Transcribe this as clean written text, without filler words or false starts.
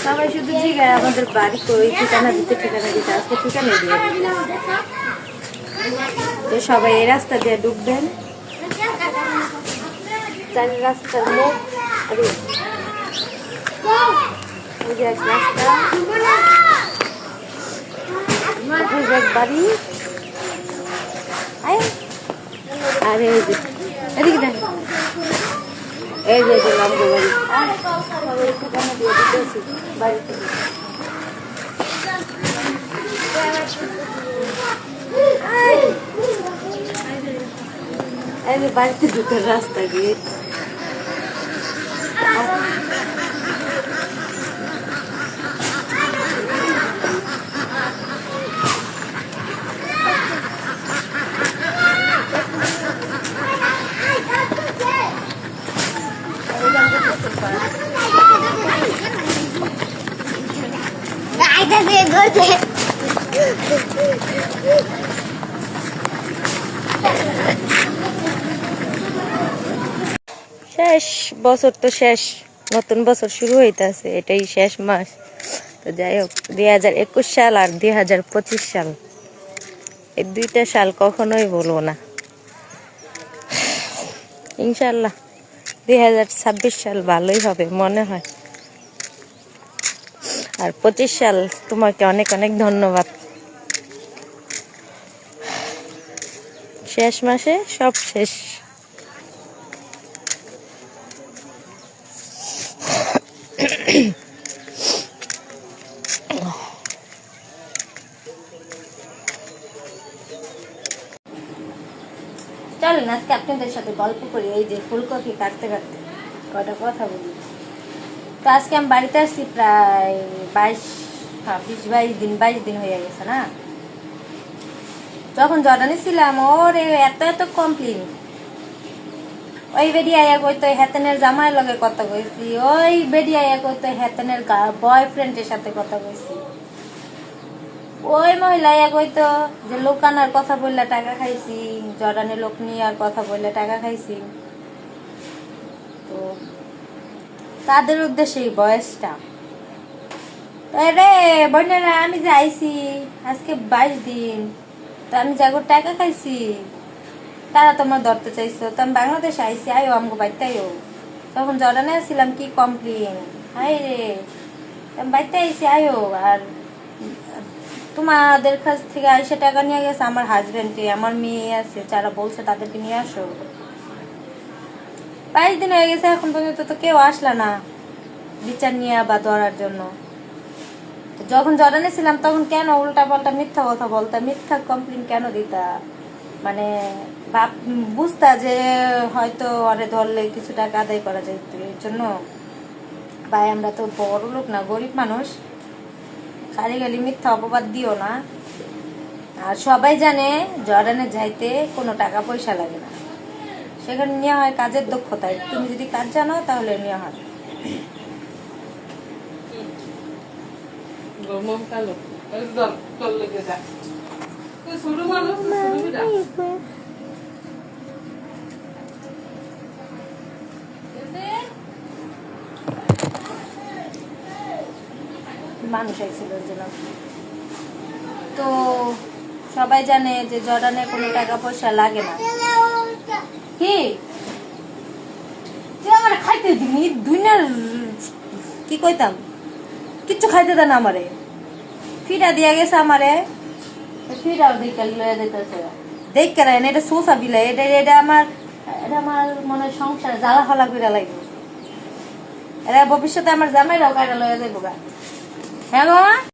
সবাই শুধু জিগায় আমাদের বাড়ি কই, ঠিকানা দিতে আজকে ঠিকানা দিয়ে। তো সবাই এই রাস্তা দিয়ে ঢুকবেন, চার রাস্তার মুখ এক রাস্তা বাড়ি। আর এই যে এদিকে দেখ, এই যে লম্বা বাড়ি, সবাই ঠিকানা দিয়ে দিতেছি বাড়ি থেকে। এই যে বাড়িতে ঢুকার রাস্তা গিয়ে শেষ বছর, তো শেষ, নতুন বছর শুরু হইতেছে, এটাই শেষ মাস। তো যাই হোক, 2021 সাল আর 2025 সাল, এই দুইটা সাল কখনোই বলবো না। ইনশাল্লাহ 2026 সাল ভালোই হবে মনে হয়। আর 25 সাল তোমাকে অনেক অনেক ধন্যবাদ। শেষ মাসে সব শেষ। চলেন আজকে আপনাদের সাথে গল্প করি, এই যে ফুলকপি কাটতে কাটতে কয়টা কথা বলি। তো আজকে আমি বাড়িতে আসছি প্রায় 22 দিন হয়ে গেছে না। যখন জর্ডানে ছিলাম ওর এত এত কমপ্লেন, ওই বেডি আয়া কইতো হেতেনের জামাই লগে কথা কইছি, ওই বেডি আয়া কইতো হেতেনের বয়ফ্রেন্ডের সাথে কথা কইছি, ওই মহিলা আয়া কইতো যে লোকানার কথা বললে টাকা খাইছি, জর্ডানে লোক নিয়ে আর কথা বললে টাকা খাইছি। তো তাদের উদ্দেশ্যে এই বয়সটা। রে বোনেরা, আমি যে আইছি আজকে 22 দিন, তো আমি যাগো টাকা খাইছি, তারা তোমার ধরতে চাইছো, তো আমি বাংলাদেশে আইসি, আয়ো আমাকে বাড়িতে আয়ো। তখন জর্ডানে আসছিলাম, কি কমপ্লেন, হাই রে আমি বাড়িতে আইসি আয়ো। আর তোমাদের কাছ থেকে আইসা টাকা নিয়ে গেছে আমার হাজবেন্ডে, আমার মেয়ে আছে যারা বলছে তাদেরকে নিয়ে আসো। 22 দিন হয়ে গেছে, এখন পর্যন্ত তো কেউ আসলা না বিচার নিয়ে বা ধরার জন্য। যখন জর্ডানে ছিলাম তখন কেন উল্টা পাল্টা মিথ্যা কথা বলতা, মিথ্যা কমপ্লেন কেন দিতা, মানে বুঝতা যে হয়তো আরে ধরলে কিছু টাকা আদায় করা যেত, এর জন্য। ভাই আমরা তো বড় লোক না, গরিব মানুষ, খালি খালি মিথ্যা অপবাদ দিও না। আর সবাই জানে জর্ডানে যাইতে কোনো টাকা পয়সা লাগে না, সেখানে নেওয়া হয় কাজের দক্ষতায়। তুমি যদি কাজ জানো তাহলে নেওয়া হয়। মানুষ আইছিল, তো সবাই জানে যে জর্ডানে কোনো টাকা পয়সা লাগে না। কি তুই আমার খাইতে দিবি দুনিয়ার, কি কইতাম, কিচ্ছু খাইতে দেন আমারে, ফিটা দিয়া গেছে আমারে, ফিটাও দেখে লয়ে যেতেছে, দেখে রাখেন এটা সোসা বিলা, এটা আমার মনে হয় সংসার জ্বালা ফালা করে লাগবে। এরা ভবিষ্যতে আমার জামাইরাও কাটা লয়ে যাইব গা। হ্যাঁ বাবা।